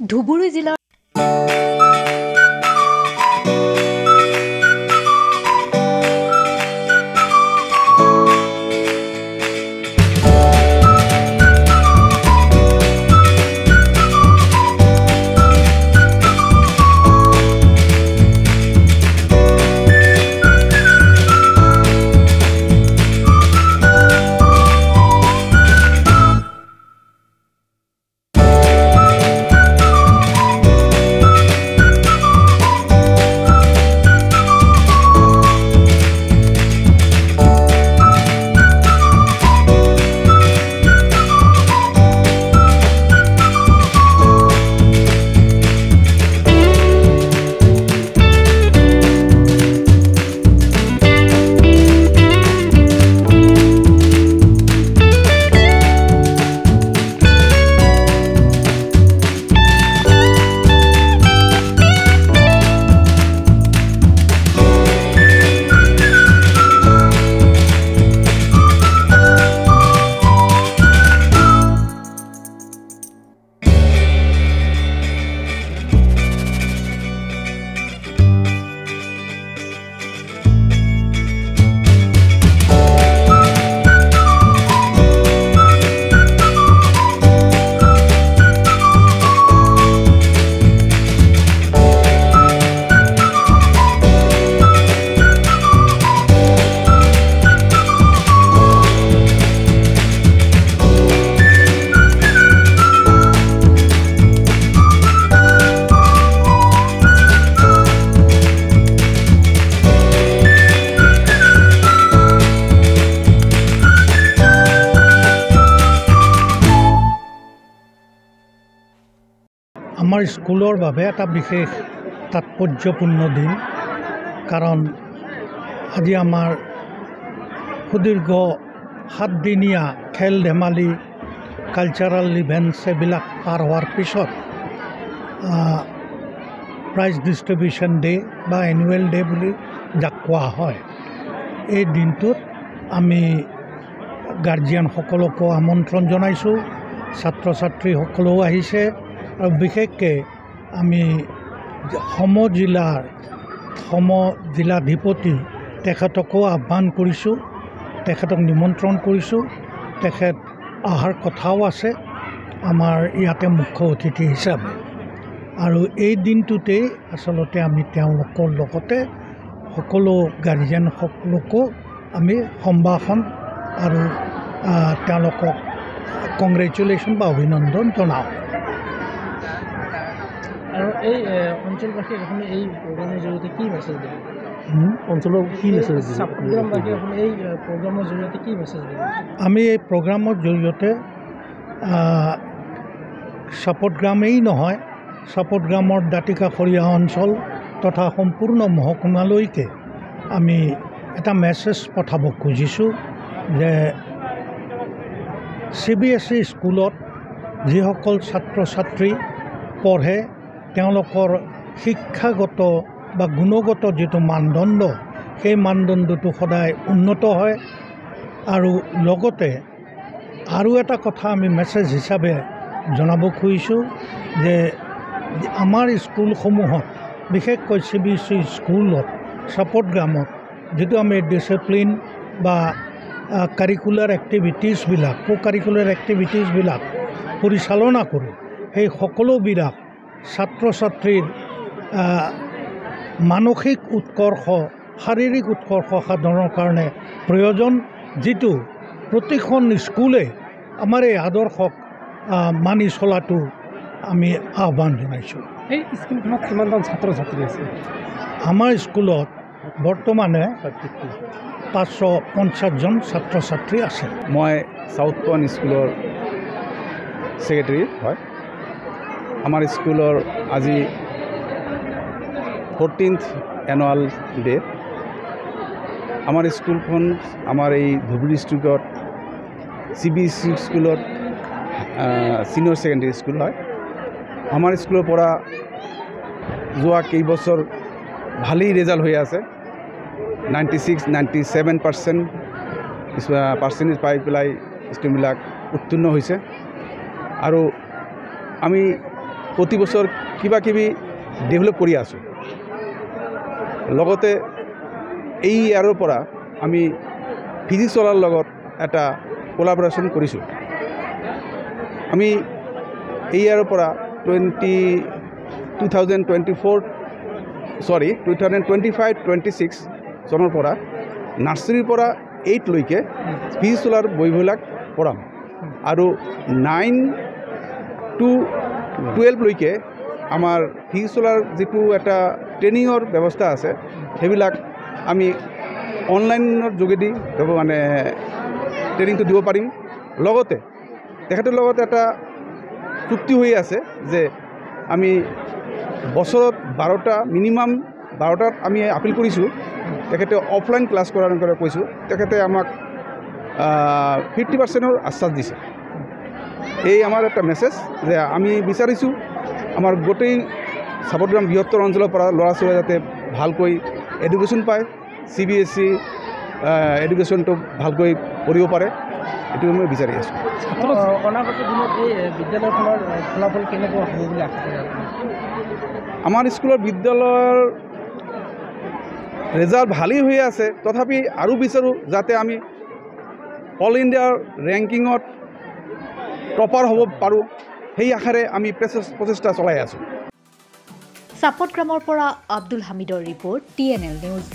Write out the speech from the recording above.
ধুবুৰী জিলাৰ আমাৰ স্কুলৰ বাবে এটা বিশেষ তাৎপৰ্যপূৰ্ণ দিন কাৰণ আজি আমাৰ সুদীৰ্ঘ 7 দিনীয়া খেল ধেমালি কালচাৰেল ইভেণ্টছ এইবিলাক পাৰ হোৱাৰ পিছত প্ৰাইজ ডিষ্ট্ৰিবিউশ্যন ডে বা এনুৱেল ডে বুলি যাক কোৱা হয় এই দিনটোত আমি গাৰ্জিয়ানসকলকো আমন্ত্ৰণ জনাইছোঁ ছাত্ৰ ছাত্ৰীসকলেও আহিছে আৰু বিশেষকৈ আমি সমজিলাধিপতি তেখেতকো আহ্বান কৰিছোঁ তেখেতক নিমন্ত্ৰণ কৰিছোঁ তেখেত অহাৰ কথাও আছে আমাৰ ইয়াতে মুখ্য অতিথি হিচাপে আৰু এই দিনটোতেই আচলতে আমি তেওঁলোকৰ লগতে সকলো গাৰ্জিয়ানসকলকো আমি সম্ভাষণ আৰু তেওঁলোকক কংগ্ৰেচুলেশ্যন বা অভিনন্দন জনাওঁ আৰু এই অঞ্চলবাসীক আপুনি এই প্ৰগ্ৰামৰ জৰিয়তে কি মেছেজ দিব অঞ্চলৰ কি মেছেজ দিব ছাত্ৰবাসীক আপুনি এই প্ৰগ্ৰামৰ জৰিয়তে কি মেছেজ দিব আমি এই প্ৰগ্ৰামৰ জৰিয়তে চাপটগ্ৰামেই নহয় চাপটগ্ৰামৰ দাঁতিকাষৰীয়া অঞ্চল তথা সম্পূৰ্ণ মহকুমালৈকে আমি এটা মেছেজ পঠাব খুজিছোঁ যে CBSE স্কুলত যিসকল ছাত্ৰ ছাত্ৰী পঢ়ে তেওঁলোকৰ শিক্ষাগত বা গুণগত যিটো মানদণ্ড সেই মানদণ্ডটো সদায় উন্নত হয় আৰু লগতে আৰু এটা কথা আমি মেছেজ হিচাপে জনাব খুজিছোঁ যে আমাৰ স্কুলসমূহত বিশেষকৈ CBSE স্কুলত চাপটগ্ৰামত যিটো আমি ডিচিপ্লিন বা কাৰিকুলাৰ এক্টিভিটিছবিলাক কাৰিকুলাৰ এক্টিভিটিছবিলাক পৰিচালনা কৰোঁ সেই সকলোবিলাক ছাত্ৰ ছাত্ৰীৰ মানসিক উৎকৰ্ষ শাৰীৰিক উৎকৰ্ষ সাধনৰ কাৰণে প্ৰয়োজন যিটো প্ৰতিখন স্কুলে আমাৰ এই আদৰ্শক মানি চলাটো আমি আহ্বান জনাইছোঁ এই স্কুলখনত কিমানজন ছাত্ৰ ছাত্ৰী আছে আমাৰ স্কুলত বৰ্তমানে 550জন ছাত্ৰ ছাত্ৰী আছে মই সাউথ পইণ্ট স্কুলৰ সেক্ৰেটাৰী হয় আমাৰ স্কুলৰ আজি 14th এনুৱেল ডে আমাৰ স্কুলখন আমাৰ এই ধুবুৰী ডিষ্ট্ৰিক্টত CBSE স্কুলত সিনিয়ৰ সেকেন্ডাৰী স্কুল হয় আমাৰ স্কুলৰ পৰা যোৱা কেইবছৰ ভালেই ৰেজাল্ট হয়ে আছে 96-97% পাৰ্সেন্টেজ পাই পেলাই স্টুডেন্টবিলাক উত্তীৰ্ণ হৈছে আৰু আমি প্ৰতি বছৰ কিবা কিবি ডেভেলপ কৰি আছোঁ লগতে এই ইয়াৰৰ পৰা আমি ফিজিক্সৱালাৰ লগত এটা কোলাবৰেশ্যন কৰিছোঁ আমি এই ইয়াৰৰ পৰা 2025-26 চনৰ পৰা নাৰ্চাৰীৰ পৰা 8 লৈকে ফিজিক্সৱালাৰ বহিবিলাক পঢ়াম আৰু 9 to 12 লৈকে আমাৰ ফিজিক্সৱালাৰ যিটো এটা ট্ৰেইনিঙৰ ব্যৱস্থা আছে সেইবিলাক আমি অনলাইনৰ যোগেদি মানে ট্ৰেইনিংটো দিব পাৰিম লগতে তেখেতৰ লগত এটা চুক্তি হৈ আছে যে আমি বছৰত 12টা মিনিমাম 12টাত আমি আপিল কৰিছোঁ তেখেতে অফলাইন ক্লাছ কৰাৰ কাৰণে কৈছোঁ তেখেতে আমাক 50%ৰ আশ্বাস দিছে এই আমাৰ এটা মেছেজ যে আমি বিচাৰিছোঁ আমাৰ গোটেই চাপৰগ্ৰাম বৃহত্তৰ অঞ্চলৰ পৰা ল'ৰা ছোৱালী যাতে ভালকৈ এডুকেশ্যন পায় CBSE এডুকেশ্যনটো ভালকৈ পঢ়িব পাৰে এইটো মই বিচাৰি আছোঁ অনাগত দিনত এই বিদ্যালয়খনৰ ফলাফল কেনেকুৱা হ'ব বুলি আশা কৰে আমাৰ স্কুলৰ বিদ্যালয়ৰ ৰেজাল্ট ভালেই হৈ আছে তথাপি আৰু বিচাৰোঁ যাতে আমি অল ইণ্ডিয়াৰ ৰেংকিঙত টপাৰ হ'ব পাৰোঁ সেই আশাৰে আমি প্ৰচেষ্টা চলাই আছোঁ চাপটগ্ৰামৰ পৰা আব্দুল হামিদৰ ৰিপৰ্ট TNL নিউজ